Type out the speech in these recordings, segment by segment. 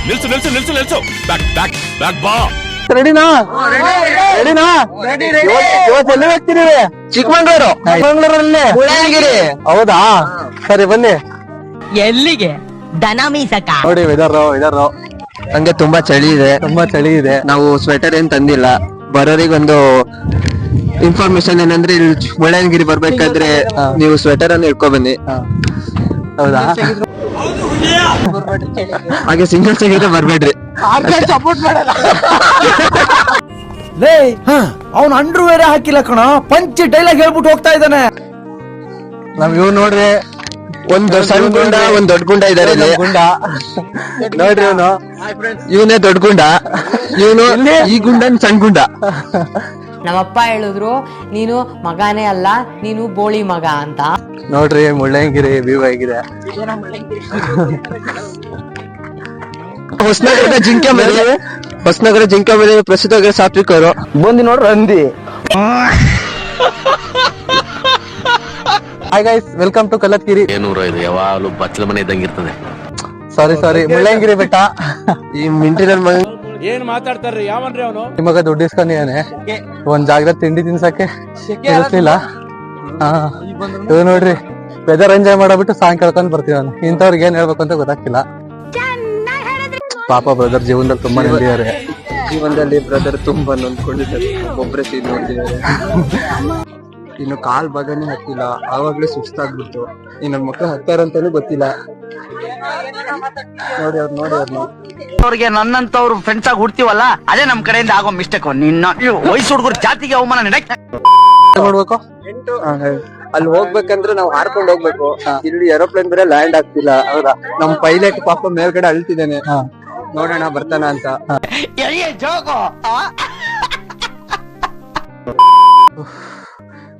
ನಿಲ್ಸು ನಿಲ್ಸು ನಿಲ್ಸು ನಿಲ್ಸು ಬ್ಯಾಕ್ ಬ್ಯಾಕ್ ಬ್ಯಾಕ್ ಬಾ. ರೆಡಿನಾ ರೆಡಿನಾ ಇವತ್ತು ಎಲ್ಲಿ ಹೋಗ್ತೀರಿ? ಚಿಕ್ಕಮಂಗ್ಳೂರು. ಚಿಕ್ಕಮಂಗ್ಳೂರಲ್ಲಿ ಮುಳ್ಳಯ್ಯನಗಿರಿ. ಹೌದಾ, ಸರಿ ಬನ್ನಿ. ಎಲ್ಲಿಗೆ? ದನ ಮೀಸಕ. ನೋಡಿ ವೆದರ್ ಹಂಗೆ ತುಂಬಾ ಚಳಿ ಇದೆ. ತುಂಬಾ ಚಳಿ ಇದೆ. ನಾವು ಸ್ವೆಟರ್ ಏನ್ ತಂದಿಲ್ಲ. ಬರೋರಿಗೊಂದು ಇನ್ಫಾರ್ಮೇಶನ್ ಏನಂದ್ರೆ ಇಲ್ಲಿ ಮುಳ್ಳಯ್ಯನಗಿರಿ ಬರ್ಬೇಕಾದ್ರೆ ನೀವು ಸ್ವೆಟರ್ ಅನ್ನು ಇಟ್ಕೊ ಬನ್ನಿ. ಹೌದಾ, ಹಾಗೆ ಸಿಂಗಲ್ ಸಿಂಗಲ್ ಬರ್ಬೇಡ್ರಿ. ಸಪೋರ್ಟ್ ಮಾಡಲ್ಲ. ಅವ್ನು ಅಂಡ್ರೂ ಬೇರೆ ಹಾಕಿಲ್ಲ ಕಣ, ಪಂಚ್ ಡೈಲಾಗ್ ಹೇಳ್ಬಿಟ್ಟು ಹೋಗ್ತಾ ಇದ್ದಾನೆ. ನಮ್ ಇವ್ ನೋಡ್ರಿ, ಒಂದ್ ಸಣ್ಣ ಗುಂಡ ಒಂದ್ ದೊಡ್ಡ ಗುಂಡ ಇದಾರೆ ಇಲ್ಲಿ. ಗುಂಡ ನೋಡ್ರಿ, ಇವನೇ ದೊಡ್ಡ ಗುಂಡ, ಇವನು ಈ ಗುಂಡನ್ ಸಣ್ಣ ಗುಂಡ. ನಮ್ಮಪ್ಪ ಹೇಳಿದ್ರು ನೀನು ಮಗನೇ ಅಲ್ಲ, ನೀನು ಬೋಳಿ ಮಗ ಅಂತ. ನೋಡ್ರಿ ಮುಳ್ಳಯ್ಯನಗಿರಿ ವ್ಯೂ ಆಗಿದೆ. ಹೊಸನಗರದ ಜಿಂಕೆ ಮೇಲೆ ಪ್ರಸಿದ್ಧ ಸಾತ್ವಿಕ್ ಅವರು ಬಂದಿ ನೋಡ್ರಿ ಅಂದಿ. Hi guys, welcome to Kallathgiri. ಏನೂರ ಇದು ಯಾವಾಗಲೂ ಬಚ್ಚಲ ಮನೆ ಇದ್ದಂಗೆ ಇರ್ತದೆ. ಸಾರಿ ಮುಳ್ಳಯ್ಯನಗಿರಿ ಬೆಟ್ಟ. ಈ ಮಿಂಟಿನ ಮಗ ಏನ್ ಮಾತಾಡ್ತಾರ್ರಿ, ಯಾವನ್ರಿ ಅವನು? ನಿಮಗ ದುಡ್ಡು ಇಸ್ಕೊಂಡಿದ್ದಾನೆ, ಒಂದ್ ಜಾಗದ ತಿಂಡಿ ತಿನ್ಸಕ್ಕೆ ಇರ್ಲಿಲ್ಲ. ಇವ್ ನೋಡ್ರಿ, ವೆದರ್ ಎಂಜಾಯ್ ಮಾಡಬಿಟ್ಟು ಸಾಂಗ್ ಕೇಳ್ಕೊಂಡ್ ಬರ್ತೀವಿ. ನಾನು ಇಂಥವ್ರಿಗೆ ಏನ್ ಹೇಳ್ಬೇಕು ಅಂತ ಗೊತ್ತಾಗ್ತಿಲ್ಲ. ಪಾಪ ಬ್ರದರ್ ಜೀವನದಲ್ಲಿ ತುಂಬಾ ನೆಮ್ಮದಿದ್ದಾರೆ. ಜೀವನದಲ್ಲಿ ಬ್ರದರ್ ತುಂಬಾ ನೊಂದ್ಕೊಂಡಿದ್ದಾರೆ. ಒಬ್ಬರೇ ಸೀನ್ ನೋಡ್ತಿದ್ದಾರೆ. ಇನ್ನು ಕಾಲ್ ಭಾಗನೇ ಹತ್ತಿಲ್ಲ, ಆವಾಗ್ಲೇ ಸುಸ್ತಾಗ್ಬಿಟ್ಟು ಇನ್ನು ಮಕ್ಕಳು ಹತ್ತಾರಂತಾನು ಗೊತ್ತಿಲ್ಲ. ನೋಡಿ ಅವ್ರನ್ನ ಅವ್ರಿಗೆ ನನ್ನಂತವ್ರು ಫ್ರೆಂಡ್ಸ್ ಆಗಿ ಹುಡ್ತೀವಲ್ಲ, ಅದೇ ನಮ್ ಕಡೆಯಿಂದ ಆಗೋ ಮಿಸ್ಟೇಕ್. ನಿನ್ನ ವಯಸ್ಸು ಹುಡುಗರು ಜಾತಿಗೆ ಅವಮಾನ ನೋಡ್ಬೇಕು. ಅಲ್ಲಿ ಹೋಗ್ಬೇಕಂದ್ರೆ ನಾವು ಹಾರ್ಕೊಂಡ್ ಹೋಗ್ಬೇಕು. ಇಲ್ಲಿ ಏರೋಪ್ಲೇನ್ ಬೇರೆ ಲ್ಯಾಂಡ್ ಆಗ್ತಿಲ್ಲ. ಹೌದಾ, ನಮ್ ಪೈಲಟ್ ಪಾಪ ಮೇಲ್ಗಡೆ ಅಳ್ತಿದ್ದೇನೆ, ನೋಡೋಣ ಬರ್ತಾನ ಅಂತ.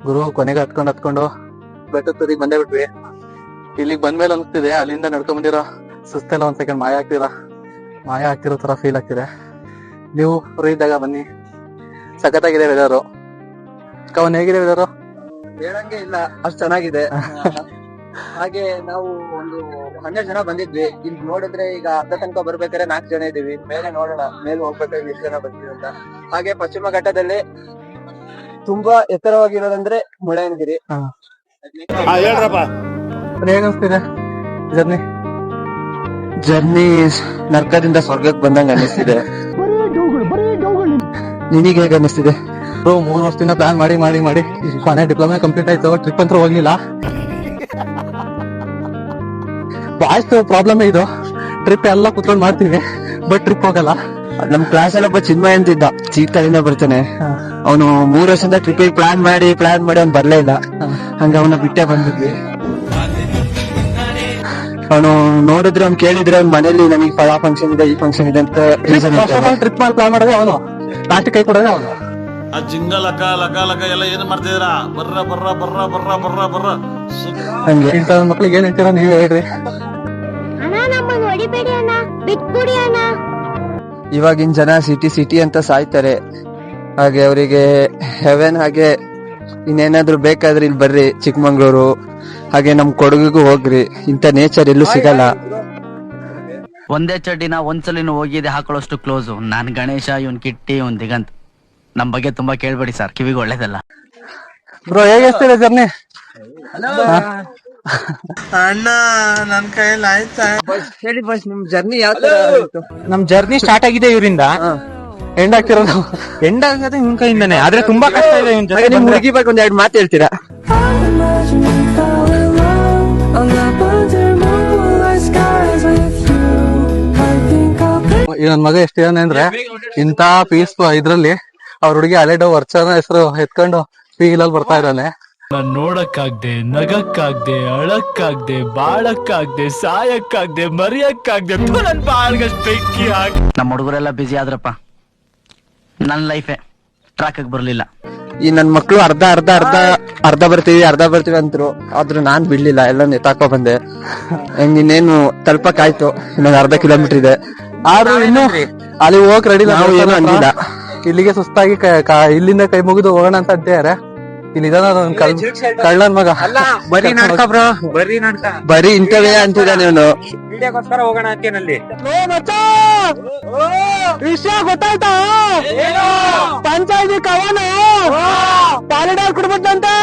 ಗುರು ಕೊನೆಗೆ ಹತ್ಕೊಂಡು ಬೆಟ್ಟದ ತುದಿಗ್ ಬಂದೇ ಬಿಟ್ವಿ. ಇಲ್ಲಿಗೆ ಬಂದ್ಮೇಲೆ ಅನ್ಸ್ತಿದೆ ಅಲ್ಲಿಂದ ನಡ್ಕೊಂಡ್ ಬಂದಿರೋ ಸುಸ್ತೆಲ್ಲ ಒಂದ್ ಸೆಕೆಂಡ್ ಮಾಯ ಆಗ್ತಿರೋ ತರ ಫೀಲ್ ಆಗ್ತಿದೆ. ನೀವು ಫ್ರೀ ಇದ್ದಾಗ ಬನ್ನಿ, ಸಖತ್ತಾಗಿದೆ ವೆದರು. ಕವನ್ ಹೇಗಿದೆ ವೆದರು? ಹೇಳಂಗೆ ಇಲ್ಲ, ಅಷ್ಟ್ ಚೆನ್ನಾಗಿದೆ. ಹಾಗೆ ನಾವು ಒಂದು 12 ಜನ ಬಂದಿದ್ವಿ. ಇಲ್ಲಿ ನೋಡಿದ್ರೆ ಈಗ ಅರ್ಧ ತನಕ ಬರ್ಬೇಕಾದ್ರೆ 4 ಜನ ಇದೀವಿ. ಮೇಲೆ ನೋಡೋಣ, ಮೇಲೆ ಹೋಗ್ಬೇಕಾದ್ರೆ ಎಷ್ಟು ಜನ ಬರ್ತೀವಿ ಅಂತ. ಹಾಗೆ ಪಶ್ಚಿಮ ಘಟ್ಟದಲ್ಲಿ ತುಂಬಾ ಎತ್ತರವಾಗಿರೋದಂದ್ರೆ ಮುಳ್ಳಯ್ಯನಗಿರಿ. ಹೇಗನ್ಸ್ತಿದೆ ಜರ್ನಿ? ನರ್ಕದಿಂದ ಸ್ವರ್ಗಕ್ಕೆ ಬಂದಂಗ ಅನಿಸ್ತಿದೆ. ನಿನಗೆ ಹೇಗ ಅನಿಸ್ತಿದೆ? 3 ವರ್ಷದಿಂದ ಪ್ಲಾನ್ ಮಾಡಿ ಕೊನೆ ಡಿಪ್ಲೊಮಾ ಕಂಪ್ಲೀಟ್ ಆಯ್ತು, ಟ್ರಿಪ್ ಅಂತ ಹೋಗ್ಲಿಲ್ಲ. ಬಾಯ್ಸ್ ಪ್ರಾಬ್ಲಮ್ ಇದು, ಟ್ರಿಪ್ ಎಲ್ಲ ಕುತ್ಕೊಂಡ್ ಮಾಡ್ತೀವಿ ಬಟ್ ಟ್ರಿಪ್ ಹೋಗಲ್ಲ. ನಮ್ ಕ್ಲಾಸ್ ಅಲ್ಲಿ ಒಬ್ಬ ಚಿನ್ಮಯ ಅಂತಿದ್ದ, ಚೀತಾಳಿಂದ ಬರ್ತಾನೆ. ಅವನು 3 ವರ್ಷದಿಂದ ಟ್ರಿಪ್ ಪ್ಲಾನ್ ಮಾಡಿ ಅವ್ನು ಬರ್ಲೇ ಇಲ್ಲ. ಹಂಗ ಅವನ ಬಿಟ್ಟೆ ಬಂದಿದ್ವಿ. ಅವನು ನೋಡಿದ್ರೆ ಅವ್ನು ಕೇಳಿದ್ರೆ ಅವ್ನ ಮನೇಲಿ ನನಗೆ ಆ ಫಂಕ್ಷನ್ ಇದೆ, ಈ ಫಂಕ್ಷನ್ ಇದೆ ಅಂತ ಟ್ರಿಪ್ ಮಾಡಿ ಪ್ಲಾನ್ ಮಾಡೋದೇ ಅವನು, ಲಾಸ್ಟ್ ಕೈ ಕೊಡೋದೇ ಅವನು. ಆ ಜಿಂಗ ಲಕ ಎಲ್ಲ ಏನ್ ಮಾಡ್ತಿದ್ರ? ಬರ್ರ ಹಂಗೆ ಇಂಥ ಮಕ್ಳಿಗೆ ಏನ್ ಹೇಳ್ತೀರಾ ನೀವ್ ಹೇಳ್ರಿ. ಇವಾಗಿನ ಜನ ಸಿಟಿ ಅಂತ ಸಾಯ್ತಾರೆ. ಹಾಗೆ ಅವರಿಗೆ ಹೆವೆನ್, ಹಾಗೆ ಇನ್ನೇನಾದ್ರು ಬೇಕಾದ್ರೆ ಇಲ್ಲಿ ಬರ್ರಿ ಚಿಕ್ಕಮಂಗ್ಳೂರು, ಹಾಗೆ ನಮ್ ಕೊಡಗಿಗೂ ಹೋಗ್ರಿ. ಇಂಥ ನೇಚರ್ ಎಲ್ಲೂ ಸಿಗಲ್ಲ. ಒಂದೇ ಚಡ್ಡಿನ ಒಂದ್ಸಲಿನೂ ಹೋಗಿದೆ ಹಾಕೊಳ್ಳೋಷ್ಟು ಕ್ಲೋಸು. ನಾನ್ ಗಣೇಶ, ಇವನ್ ಕಿಟ್ಟಿ, ಇವನ್ ದಿಗಂತ್. ನಮ್ ಬಗ್ಗೆ ತುಂಬಾ ಕೇಳ್ಬೇಡಿ ಸರ್, ಕಿವಿಗೆ ಒಳ್ಳೇದಲ್ಲ. ಬ್ರೋ ಹೇಗೆ ಜರ್ನಿ? ಅಣ್ಣ ನನ್ ಕೈಯಲ್ಲಿ ಆಯ್ತಾ? ಹೇಳಿ ಬಸ್, ನಿಮ್ ಜರ್ನಿ ಯಾವ ತರ ಆಯ್ತು? ನಮ್ ಜರ್ನಿ ಸ್ಟಾರ್ಟ್ ಆಗಿದೆ ಇವರಿಂದ, ಎಂಡ್ ಆಗ್ತಿರೋದು ಎಂಡ್ ಆಗದೆ ಇವನ್ ಕೈಯಿಂದಾನೆ. ಆದ್ರೆ ತುಂಬಾ ಕಷ್ಟ ಇದೆ ಇವನ್ ಜೊತೆ. ನಿಮ್ ಹುಡುಗಿ ಬಗ್ಗೆ ಒಂದ್ 2 ಮಾತು ಹೇಳ್ತೀರಾ? ಈ ನನ್ ಮಗ ಎಷ್ಟಿದಾನೆ ಅಂದ್ರೆ, ಇಂತ ಪೀಸ್ ಇದ್ರಲ್ಲಿ ಅವ್ರ ಹುಡುಗಿ ಅಲೆಡೋ ವರ್ಚನ ಹೆಸರು ಎತ್ಕೊಂಡು ಫೀಲಲ್ಲಿ ಬರ್ತಾ ಇದ್ದಾನೆ. ನಾನ್ ನೋಡಕ್ಕಾಗ್ದೆ, ನಗಕ್ಕಾಗ್ದೆ, ಅಳಕ್ಕಾಗ್ದೆ, ಬಾಳಕ್ಕಾಗ್ದೆ, ಸಾಯಕ್ಕಾಗ್ದೆ, ಮರಿಯಕ್ಕಾಗ್ದೆ, ನನ್ ಬಾಳ್ಗಷ್ಟ್ ಬೆಂಕಿ ಹಾಕಿ. ನಮ್ಮ ಹುಡುಗರೆಲ್ಲ ಬಿಸಿ ಆದ್ರಪ್ಪ, ನನ್ ಲೈಫೇ ಟ್ರಾಕ್ ಬರ್ಲಿಲ್ಲ. ಈ ನನ್ ಮಕ್ಳು ಅರ್ಧ ಬರ್ತೀವಿ ಅಂತರು, ಆದ್ರೂ ನಾನ್ ಬಿಡ್ಲಿಲ್ಲ, ಎಲ್ಲ ನೆತಾಕೋ ಬಂದೆ. ಇನ್ನೇನು ತಲುಪಕ್ಕಾಯ್ತು, ಇನ್ನೊಂದು 1/2 ಕಿಲೋಮೀಟರ್ ಇದೆ. ಆದ್ರೂ ಇನ್ನು ಅಲ್ಲಿ ಹೋಗಕ್ ರೆಡಿ ನಾವು ಏನು ಅಂದಿಲ್ಲ. ಇಲ್ಲಿಗೆ ಸುಸ್ತಾಗಿ ಇಲ್ಲಿಂದ ಕೈ ಮುಗಿದು ಹೋಗೋಣ ಅಂತ ಅಂತಾರೆ. ಇಲ್ಲಿ ಕಳ್ಳನ್ ಮಗ ಅಲ್ಲ ಬರೀ ನಾಟಕ ಬ್ರೋ, ಬರೀ ನಾಟಕ, ಬರೀ ಇಂಟರ್ವ್ಯೂ ಅಂತಿದ್ದಾನೆ ಇವನು. ವಿಡಿಯೋಗೋಸ್ಕರ ಹೋಗೋಣ ಅಂತೀನಲ್ಲಿ. ವಿಷಯ ಗೊತ್ತಾಯ್ತಾ? ಪಂಚಾಯತಿ ಕವನ ಪಾಲಿಡಾರ್ ಕೊಡ್ಬಿಟ್ಟಂತೆ.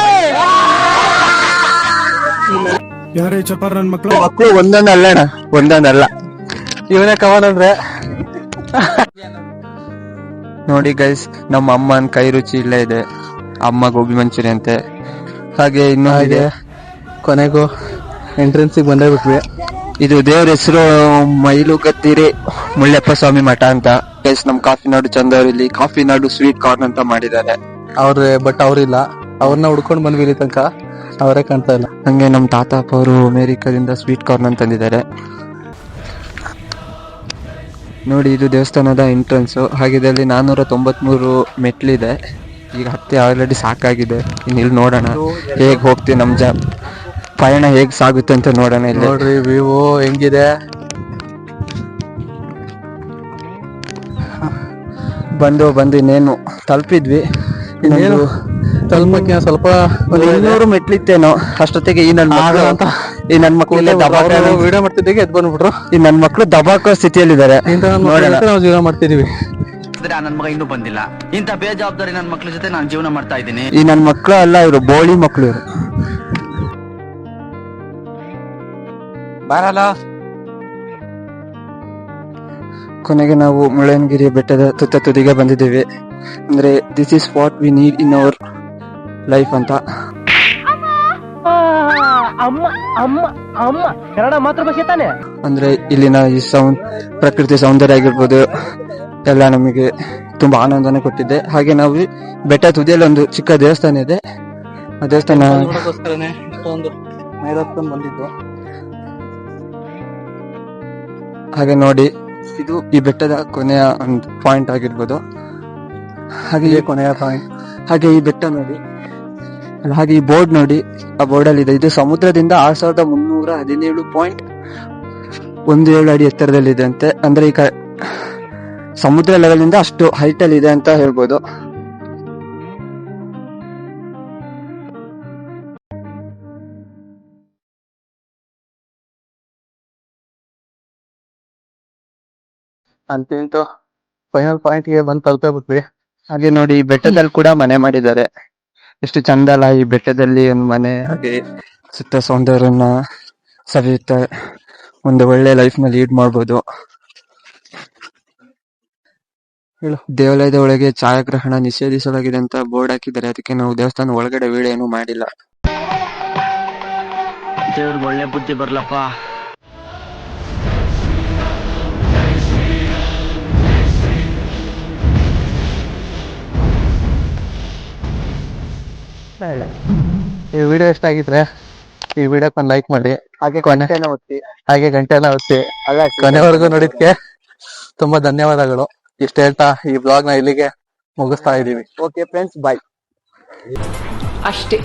ಯಾರೇ ಚಪಾರ್ ನನ್ ಮಕ್ಳು ಮಕ್ಕಳು ಒಂದೊಂದಲ್ಲ ಒಂದೊಂದಲ್ಲ. ಇವನೇ ಕವನ ಅಂದ್ರೆ. ನೋಡಿ ಗೈಸ್, ನಮ್ಮ ಅಮ್ಮನ ಕೈ ರುಚಿ ಇಲ್ಲೇ ಇದೆ. ಅಮ್ಮ ಗೋಬಿ ಮಂಚೂರಿ ಅಂತೆ. ಹಾಗೆ ಇನ್ನು ಹಾಗೆ ಕೊನೆಗೂ ಎಂಟ್ರೆನ್ಸಿಗೆ ಬಂದೇ ಬಿಟ್ವಿ. ಇದು ದೇವ್ರ ಹೆಸರು ಮೈಲುಗತ್ತಿರಿ ಮುಳ್ಳಪ್ಪ ಸ್ವಾಮಿ ಮಠ ಅಂತ. ಗೈಸ್, ನಮ್ ಕಾಫಿ ನಾಡು ಚಂದವ್ರು ಇಲ್ಲಿ ಕಾಫಿ ನಾಡು ಸ್ವೀಟ್ ಕಾರ್ನ್ ಅಂತ ಮಾಡಿದ್ದಾರೆ. ಬಟ್ ಅವ್ರಿಲ್ಲ, ಅವ್ರನ್ನ ಹುಡ್ಕೊಂಡ್ ಬಂದ್ವಿ ಇಲ್ಲಿ ತನಕ, ಅವರೇ ಕಾಣ್ತಾ ಇಲ್ಲ. ಹಂಗೆ ನಮ್ ತಾತಪ್ಪ ಅವರು ಅಮೆರಿಕದಿಂದ ಸ್ವೀಟ್ ಕಾರ್ನ್ ಅಂತ ತಂದಿದ್ದಾರೆ. ನೋಡಿ, ಇದು ದೇವಸ್ಥಾನದ ಎಂಟ್ರೆನ್ಸ್. ಹಾಗೆ ಇದರಲ್ಲಿ 493 ಮೆಟ್ಲಿದೆ. ಈಗ ಹತ್ತಿ ಆಲ್ರೆಡಿ ಸಾಕಾಗಿದೆ. ಇನ್ನು ಇಲ್ಲಿ ನೋಡೋಣ ಹೇಗ್ ಹೋಗ್ತೀವಿ, ನಮ್ ಪಯಣ ಹೇಗ್ ಸಾಗುತ್ತೆ ಅಂತ ನೋಡೋಣ. ಇಲ್ಲಿ ನೋಡ್ರಿ ವ್ಯೂ ಹೆಂಗಿದೆ. ಬಂದು ಇನ್ನೇನು ತಲುಪಿದ್ವಿ. ಇನ್ನೇನು ತಲುಪಕ್ಕೆ ಸ್ವಲ್ಪ 200 ಮೆಟ್ಲಿತ್ತೇನೋ ಅಷ್ಟೊತ್ತಿಗೆ ಈ ನನ್ ಮಕ್ಳು ವಿಡಿಯೋ ಮಾಡ್ತಿದ್ದೀವಿ, ಎದ್ ಬಂದ್ಬಿಟ್ರು. ಈ ನನ್ ಮಕ್ಳು ದಬಾಕೋ ಸ್ಥಿತಿಯಲ್ಲಿದ್ದಾರೆ. ನಾವು ಜೀವನ ಮಾಡ್ತಿದೀವಿ. ನನ್ ಮಗ ಇನ್ನೂ ಬಂದಿಲ್ಲ. ಇಂತ ಬೇಜವಾಬ್ದಾರಿ ನನ್ ಮಕ್ಳ ಜೊತೆ ನಾನು ಜೀವನ ಮಾಡ್ತಾ ಇದ್ದೀನಿ. ಈ ನನ್ ಮಕ್ಳು ಅಲ್ಲ, ಇವ್ರು ಬೋಳಿ ಮಕ್ಳು ಇವ್ರು. ಬರಲ್ಲ. ಕೊನೆಗೆ ನಾವು ಮುಳ್ಳಯ್ಯನಗಿರಿ ಬೆಟ್ಟದ ತುದಿಗೆ ಬಂದಿದ್ದೇವೆ. ಅಂದ್ರೆ this is what we need in our life ಅಂತ. ಕನ್ನಡ ಮಾತೃಭಾಷೆ ತಾನೆ. ಅಂದ್ರೆ ಇಲ್ಲಿನ ಈ ಪ್ರಕೃತಿ ಸೌಂದರ್ಯ ಆಗಿರ್ಬೋದು ಎಲ್ಲ ನಮಗೆ ತುಂಬಾ ಆನಂದನೆ ಕೊಟ್ಟಿದೆ. ಹಾಗೆ ನಾವು ಬೆಟ್ಟ ತುದಿಯಲ್ಲಿ ಒಂದು ಚಿಕ್ಕ ದೇವಸ್ಥಾನ ಇದೆ. ಆ ದೇವಸ್ಥಾನ ಒಂದು ಮೈದಾಸ್ಕೊಂಡು ಬಂದಿದ್ದು. ಹಾಗೆ ನೋಡಿ, ಇದು ಈ ಬೆಟ್ಟದ ಕೊನೆಯ ಒಂದು ಪಾಯಿಂಟ್ ಆಗಿರ್ಬೋದು. ಹಾಗೆ ಕೊನೆಯ ಪಾಯಿಂಟ್. ಹಾಗೆ ಈ ಬೆಟ್ಟ ನೋಡಿ, ಹಾಗೆ ಈ ಬೋರ್ಡ್ ನೋಡಿ, ಆ ಬೋರ್ಡ್ ಅಲ್ಲಿ ಇದೆ, ಇದು ಸಮುದ್ರದಿಂದ 6317.17 ಅಡಿ ಎತ್ತರದಲ್ಲಿದೆ ಅಂತೆ. ಅಂದ್ರೆ ಈಗ ಸಮುದ್ರ ಲೆವೆಲ್ ಇಂದ ಅಷ್ಟು ಹೈಟ್ ಅಲ್ಲಿ ಇದೆ ಅಂತ ಹೇಳ್ಬೋದು. ಅಂತೂ ಫೈನಲ್ ಪಾಯಿಂಟ್ ಗೆ ಬಂದು ತಲುಪೇ ಬಿಟ್ವಿ. ಹಾಗೆ ನೋಡಿ, ಈ ಬೆಟ್ಟದಲ್ಲಿ ಕೂಡ ಮನೆ ಮಾಡಿದ್ದಾರೆ. ಎಷ್ಟು ಚಂದ ಅಲ್ಲ ಈ ಬೆಟ್ಟದಲ್ಲಿ ಒಂದು ಮನೆ. ಹಾಗೆ ಸುತ್ತ ಸೌಂದರ್ಯನ ಸವಿಯುತ್ತ ಒಂದು ಒಳ್ಳೆ ಲೈಫ್ ನ ಲೀಡ್ ಮಾಡ್ಬೋದು. ದೇವಾಲಯದ ಒಳಗೆ ಛಾಯಾಗ್ರಹಣ ನಿಷೇಧಿಸಲಾಗಿದೆ ಅಂತ ಬೋರ್ಡ್ ಹಾಕಿದ್ದಾರೆ. ಅದಕ್ಕೆ ನಾವು ದೇವಸ್ಥಾನ ಒಳಗಡೆ ವಿಡಿಯೋ ಏನು ಮಾಡಿಲ್ಲ. ದೇವ್ರಿಗೆ ಒಳ್ಳೆ ಬುದ್ಧಿ ಬರ್ಲಪ್ಪ. ಈ ವಿಡಿಯೋ ಇಷ್ಟ ಆಗಿದ್ರೆ ಈ ವಿಡಿಯೋಕ್ಕೆ ಒಂದು ಲೈಕ್ ಮಾಡಿ, ಹಾಗೆ ಗಂಟೆನ ಒತ್ತಿ. ಕೊನೆವರೆಗೂ ನೋಡಿದ್ಕೆ ತುಂಬಾ ಧನ್ಯವಾದಗಳು. ಇಷ್ಟ ಹೇಳ್ತಾ ಈ ಬ್ಲಾಗ್ ನ ಇಲ್ಲಿಗೆ ಮುಗಿಸ್ತಾ ಇದೀವಿ. ಓಕೆ ಫ್ರೆಂಡ್ಸ್, ಬಾಯ್. ಅಷ್ಟೇ.